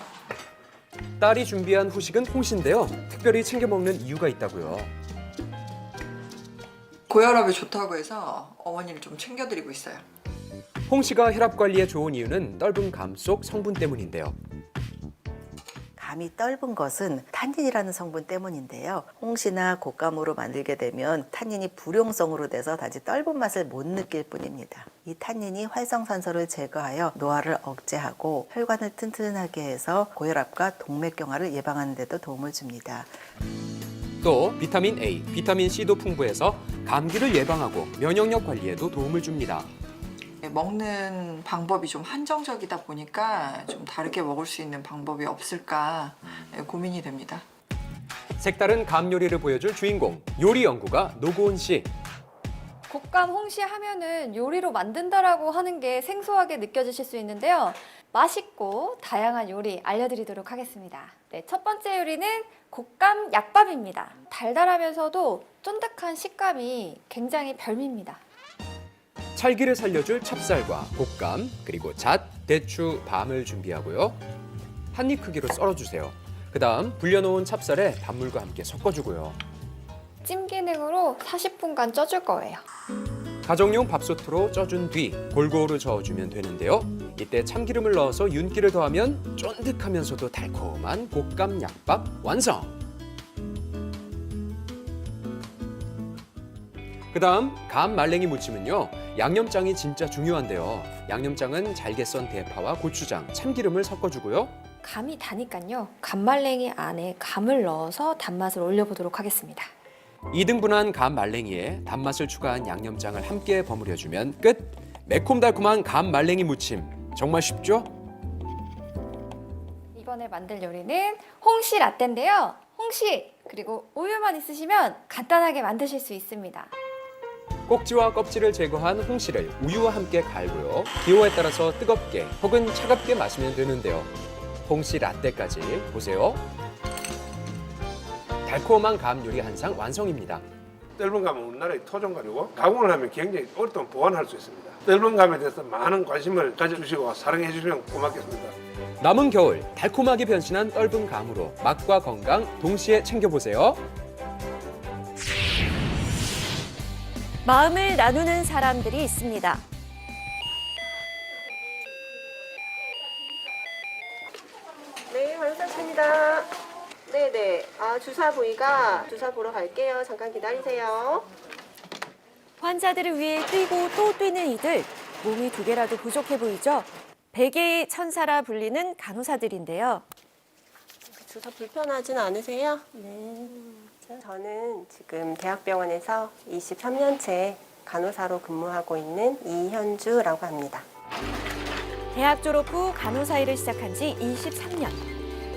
딸이 준비한 후식은 홍시인데요. 특별히 챙겨 먹는 이유가 있다고요. 고혈압에 좋다고 해서 어머니를 좀 챙겨드리고 있어요. 홍시가 혈압 관리에 좋은 이유는 떫은 감 속 성분 때문인데요. 감이 떫은 것은 탄닌이라는 성분 때문인데요. 홍시나 곶감으로 만들게 되면 탄닌이 불용성으로 돼서 단지 떫은 맛을 못 느낄 뿐입니다. 이 탄닌이 활성산소를 제거하여 노화를 억제하고 혈관을 튼튼하게 해서 고혈압과 동맥경화를 예방하는 데도 도움을 줍니다. 또 비타민 A, 비타민 C도 풍부해서 감기를 예방하고 면역력 관리에도 도움을 줍니다. 먹는 방법이 좀 한정적이다 보니까 좀 다르게 먹을 수 있는 방법이 없을까 고민이 됩니다. 색다른 감 요리를 보여줄 주인공, 요리 연구가 노고은 씨. 곶감 홍시 하면은 요리로 만든다라고 하는 게 생소하게 느껴지실 수 있는데요. 맛있고 다양한 요리 알려드리도록 하겠습니다. 네, 첫 번째 요리는 곶감 약밥입니다. 달달하면서도 쫀득한 식감이 굉장히 별미입니다. 찰기를 살려줄 찹쌀과 곶감, 그리고 잣, 대추, 밤을 준비하고요. 한 입 크기로 썰어주세요. 그 다음 불려놓은 찹쌀에 밥물과 함께 섞어주고요. 찜 기능으로 40분간 쪄줄 거예요. 가정용 밥솥으로 쪄준 뒤 골고루 저어주면 되는데요. 이때 참기름을 넣어서 윤기를 더하면 쫀득하면서도 달콤한 곶감 약밥 완성! 그 다음 감 말랭이 무침은요. 양념장이 진짜 중요한데요. 양념장은 잘게 썬 대파와 고추장, 참기름을 섞어주고요. 감이 다니까요. 감말랭이 안에 감을 넣어서 단맛을 올려보도록 하겠습니다. 2등분한 감 말랭이에 단맛을 추가한 양념장을 함께 버무려주면 끝! 매콤달콤한 감 말랭이 무침. 정말 쉽죠? 이번에 만들 요리는 홍시 라떼인데요. 홍시 그리고 우유만 있으시면 간단하게 만드실 수 있습니다. 꼭지와 껍질을 제거한 홍시를 우유와 함께 갈고요. 기호에 따라서 뜨겁게 혹은 차갑게 마시면 되는데요. 홍시 라떼까지 보세요. 달콤한 감 요리 한 상 완성입니다. 떫은 감은 우리나라의 토종감이고 가공을 하면 굉장히 오랫동안 보관할 수 있습니다. 떫은 감에 대해서 많은 관심을 가져주시고 사랑해 주시면 고맙겠습니다. 남은 겨울 달콤하게 변신한 떫은 감으로 맛과 건강 동시에 챙겨보세요. 마음을 나누는 사람들이 있습니다. 네, 환영사입니다. 네네. 주사 부위가 주사 보러 갈게요. 잠깐 기다리세요. 환자들을 위해 뛰고 또 뛰는 이들, 몸이 두 개라도 부족해 보이죠? 베개의 천사라 불리는 간호사들인데요. 주사 불편하진 않으세요? 네. 저는 지금 대학병원에서 23년째 간호사로 근무하고 있는 이현주라고 합니다. 대학 졸업 후 간호사 일을 시작한 지 23년.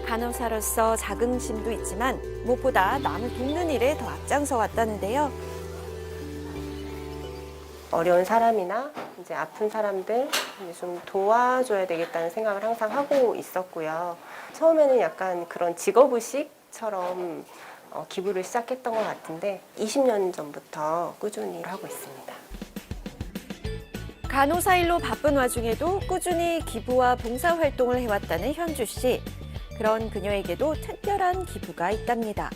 간호사로서 자긍심도 있지만 무엇보다 남을 돕는 일에 더 앞장서 왔다는데요. 어려운 사람이나 이제 아픈 사람들 좀 도와줘야 되겠다는 생각을 항상 하고 있었고요. 처음에는 약간 그런 직업의식처럼 기부를 시작했던 것 같은데 20년 전부터 꾸준히 하고 있습니다. 간호사 일로 바쁜 와중에도 꾸준히 기부와 봉사활동을 해왔다는 현주 씨. 그런 그녀에게도 특별한 기부가 있답니다.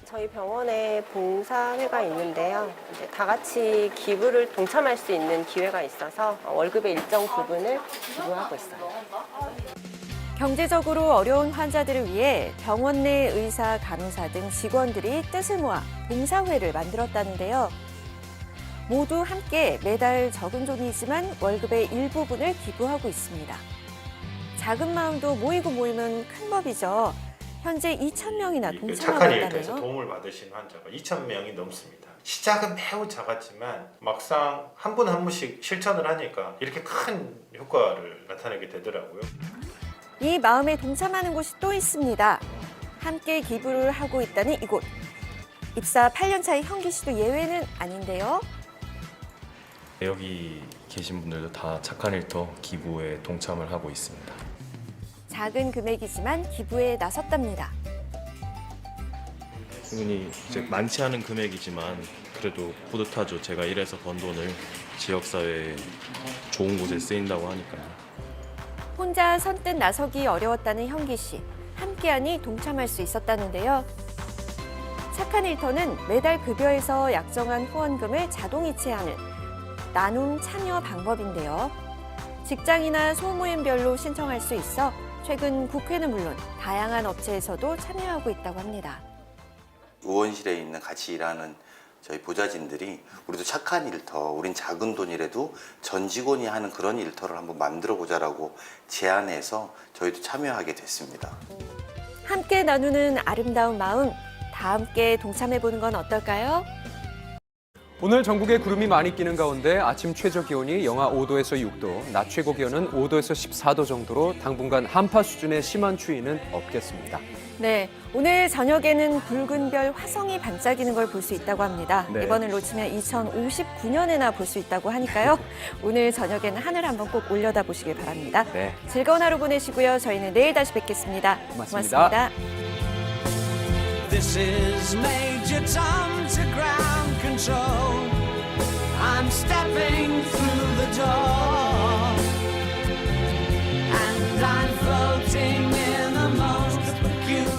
저희 병원에 봉사회가 있는데요. 이제 다 같이 기부를 동참할 수 있는 기회가 있어서 월급의 일정 부분을 기부하고 있어요. 경제적으로 어려운 환자들을 위해 병원 내 의사, 간호사 등 직원들이 뜻을 모아 봉사회를 만들었다는데요. 모두 함께 매달 적은 돈이지만 월급의 일부분을 기부하고 있습니다. 작은 마음도 모이고 모이면 큰 법이죠. 현재 2,000명이나 동참하고 착한 일터에서 있다네요. 도움을 받으신 환자가 2,000명이 넘습니다. 시작은 매우 작았지만 막상 한 분 한 분씩 실천을 하니까 이렇게 큰 효과를 나타내게 되더라고요. 이 마음에 동참하는 곳이 또 있습니다. 함께 기부를 하고 있다는 이곳. 입사 8년 차의 현기 씨도 예외는 아닌데요. 여기 계신 분들도 다 착한 일터 기부에 동참을 하고 있습니다. 작은 금액이지만 기부에 나섰답니다. 충분히 이제 많지 않은 금액이지만 그래도 뿌듯하죠. 제가 일해서 번 돈을 지역사회에 좋은 곳에 쓰인다고 하니까요. 혼자 선뜻 나서기 어려웠다는 현기 씨. 함께하니 동참할 수 있었다는데요. 착한 일터는 매달 급여에서 약정한 후원금을 자동 이체하는 나눔 참여 방법인데요. 직장이나 소모임별로 신청할 수 있어 최근 국회는 물론 다양한 업체에서도 참여하고 있다고 합니다. 의원실에 있는 같이 일하는 저희 보좌진들이 우리도 착한 일터, 우린 작은 돈이라도 전 직원이 하는 그런 일터를 한번 만들어 보자라고 제안해서 저희도 참여하게 됐습니다. 함께 나누는 아름다운 마음, 다 함께 동참해보는 건 어떨까요? 오늘 전국에 구름이 많이 끼는 가운데 아침 최저 기온이 영하 5도에서 6도, 낮 최고 기온은 5도에서 14도 정도로 당분간 한파 수준의 심한 추위는 없겠습니다. 네, 오늘 저녁에는 붉은 별 화성이 반짝이는 걸 볼 수 있다고 합니다. 네. 이번을 놓치면 2059년에나 볼 수 있다고 하니까요. 오늘 저녁에는 하늘 한번 꼭 올려다 보시길 바랍니다. 네. 즐거운 하루 보내시고요. 저희는 내일 다시 뵙겠습니다. 고맙습니다. This is Major Tom to ground control. I'm bad things